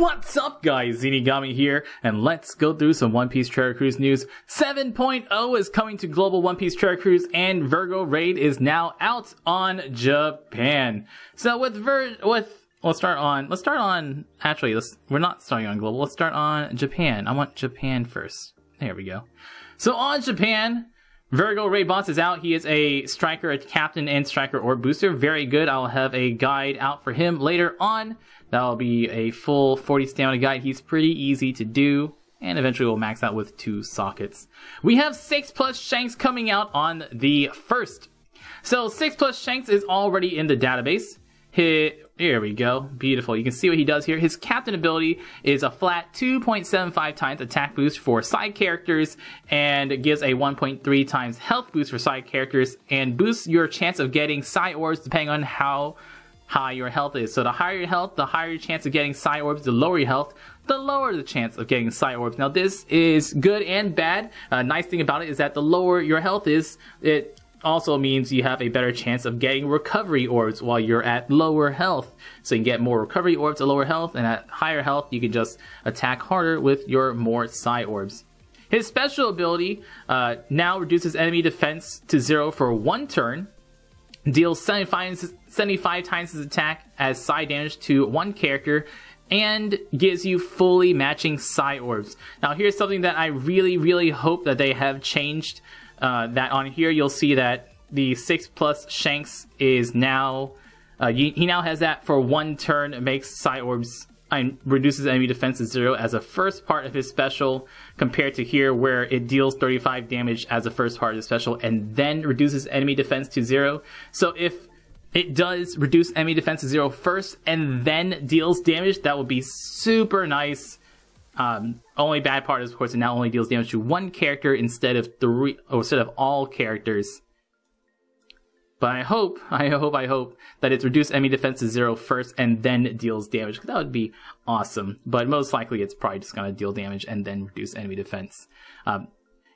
What's up, guys? Zeenigami here, and let's go through some One Piece Treasure Cruise news. 7.0 is coming to global One Piece Treasure Cruise, and Virgo Raid is now out on Japan. So let's start on. Actually, we're not starting on global. Let's start on Japan. I want Japan first. There we go. So on Japan, Virgo Raid boss is out. He is a striker, a captain, and striker or booster. Very good. I'll have a guide out for him later on. That'll be a full 40 stamina guide. He's pretty easy to do, and eventually we'll max out with 2 sockets. We have 6+ Shanks coming out on the 1st. So 6+ Shanks is already in the database. Here we go. Beautiful. You can see what he does here. His captain ability is a flat 2.75 times attack boost for side characters, and it gives a 1.3 times health boost for side characters, and boosts your chance of getting psi orbs depending on how high your health is. So the higher your health, the higher your chance of getting psi orbs. The lower your health, the lower the chance of getting psi orbs. Now this is good and bad. Nice thing about it is that the lower your health is, it also means you have a better chance of getting recovery orbs while you're at lower health. So you can get more recovery orbs at lower health, and at higher health you can just attack harder with your more psi orbs. His special ability now reduces enemy defense to 0 for 1 turn. Deals 75 times his attack as psi damage to 1 character, and gives you fully matching psi orbs. Now here's something that I really hope that they have changed. That on here you'll see that the 6+ Shanks is now, he now has that for 1 turn. It makes psi orbs and reduces enemy defense to 0 as a first part of his special, compared to here where it deals 35 damage as a first part of the special and then reduces enemy defense to 0. So if it does reduce enemy defense to 0 first and then deals damage, that would be super nice. Only bad part is, of course, it now only deals damage to 1 character instead of all characters. But I hope that it's reduced enemy defense to 0 first and then deals damage. That would be awesome. But most likely it's probably just gonna deal damage and then reduce enemy defense.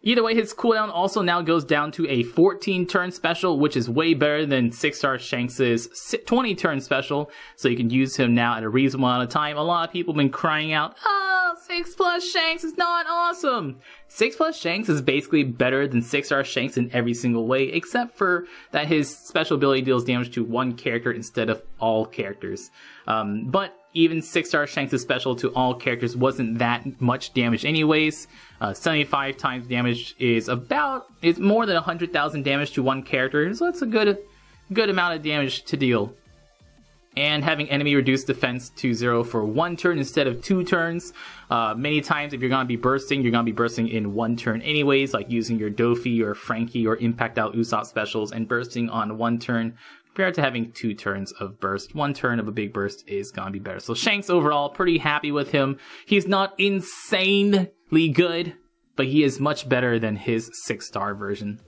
Either way, his cooldown also now goes down to a 14-turn special, which is way better than 6-star Shanks' 20-turn special. So you can use him now at a reasonable amount of time. A lot of people have been crying out, "Oh, 6+ Shanks is not awesome!" 6+ Shanks is basically better than 6-star Shanks in every single way, except for that his special ability deals damage to 1 character instead of all characters. But even 6-star Shanks' special to all characters wasn't that much damage anyways. 75 times damage is more than 100,000 damage to 1 character, so it's a good amount of damage to deal. And having enemy reduce defense to 0 for 1 turn instead of 2 turns. Many times if you're going to be bursting, you're going to be bursting in 1 turn anyways, like using your Dofi or Frankie or Impact Out Usopp specials and bursting on 1 turn. Compared to having 2 turns of burst, 1 turn of a big burst is gonna be better. So Shanks overall, pretty happy with him. He's not insanely good, but he is much better than his 6-star version.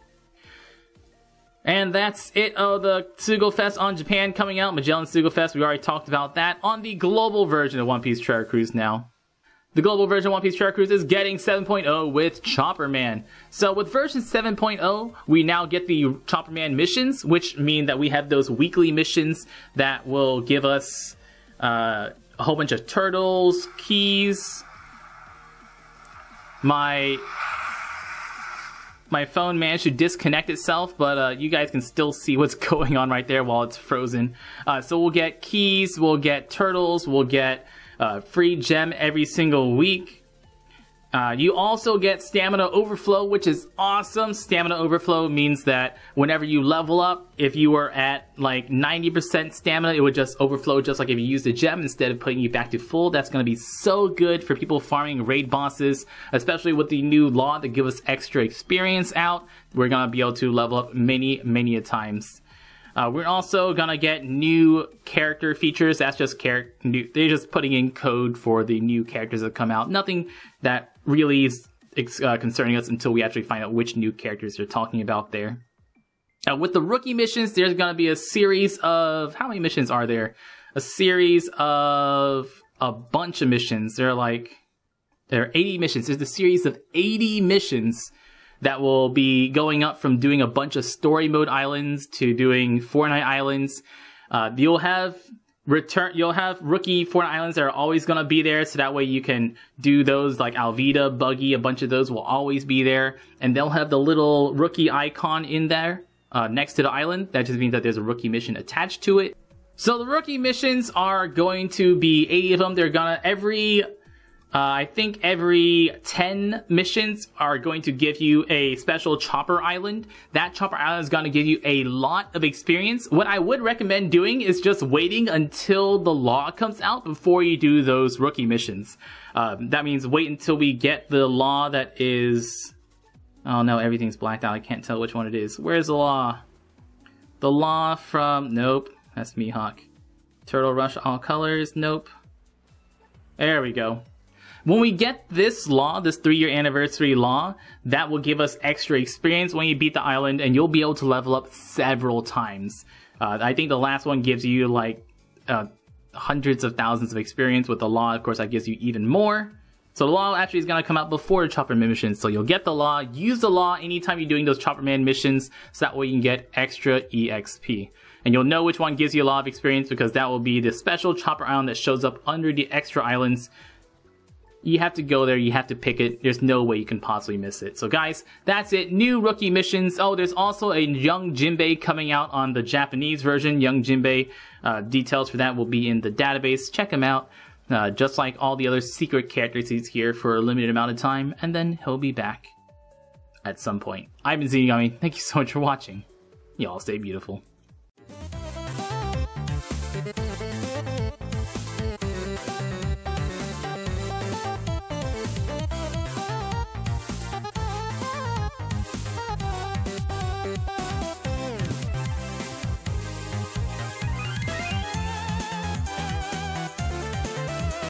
And that's it. Oh, the Tsugo Fest on Japan coming out. Magellan Tsugo Fest, we already talked about that. On the global version of One Piece Treasure Cruise now. The global version of One Piece Treasure Cruise is getting 7.0 with Chopperman. So with version 7.0, we now get the Chopperman missions, which mean that we have those weekly missions that will give us a whole bunch of turtles, keys. My phone managed to disconnect itself, but you guys can still see what's going on right there while it's frozen. So we'll get keys, we'll get turtles, we'll get free gem every single week. You also get stamina overflow, which is awesome. Stamina overflow means that whenever you level up, if you were at like 90% stamina, it would just overflow just like if you used a gem instead of putting you back to full. That's going to be so good for people farming raid bosses, especially with the new law that gives us extra experience out. We're going to be able to level up many a times. We're also gonna get new character features. That's just they're just putting in code for the new characters that come out. Nothing that really is concerning us until we actually find out which new characters they're talking about there. With the rookie missions, there's gonna be a series of, how many missions are there? A series of a bunch of missions. There are 80 missions. There's a series of 80 missions that will be going up from doing a bunch of story mode islands to doing Fortnite islands. You'll have You'll have rookie Fortnite Islands that are always going to be there, so that way you can do those like Alvida, Buggy, a bunch of those will always be there. And they'll have the little rookie icon in there next to the island. That just means that there's a rookie mission attached to it. So the rookie missions are going to be 80 of them. They're gonna I think every 10 missions are going to give you a special chopper island. That chopper island is going to give you a lot of experience. What I would recommend doing is just waiting until the law comes out before you do those rookie missions. That means wait until we get the law that is... Oh no, everything's blacked out. I can't tell which one it is. Where's the law? The law from... Nope, that's Mihawk. Turtle Rush all colors. Nope. There we go. When we get this law, this 3-year anniversary law, that will give us extra experience when you beat the island, and you'll be able to level up several times. I think the last one gives you like hundreds of thousands of experience. With the law, of course, that gives you even more. So the law actually is going to come out before the Chopperman missions. So you'll get the law, use the law anytime you're doing those Chopperman missions, so that way you can get extra EXP. And you'll know which one gives you a lot of experience because that will be the special chopper island that shows up under the extra islands. You have to go there, you have to pick it. There's no way you can possibly miss it. So guys, that's it. New rookie missions. Oh, there's also a Young Jinbei coming out on the Japanese version. Young Jinbei, details for that will be in the database. Check him out. Just like all the other secret characters, he's here for a limited amount of time, and then he'll be back at some point. I've been Zeenigami. Thank you so much for watching. Y'all stay beautiful.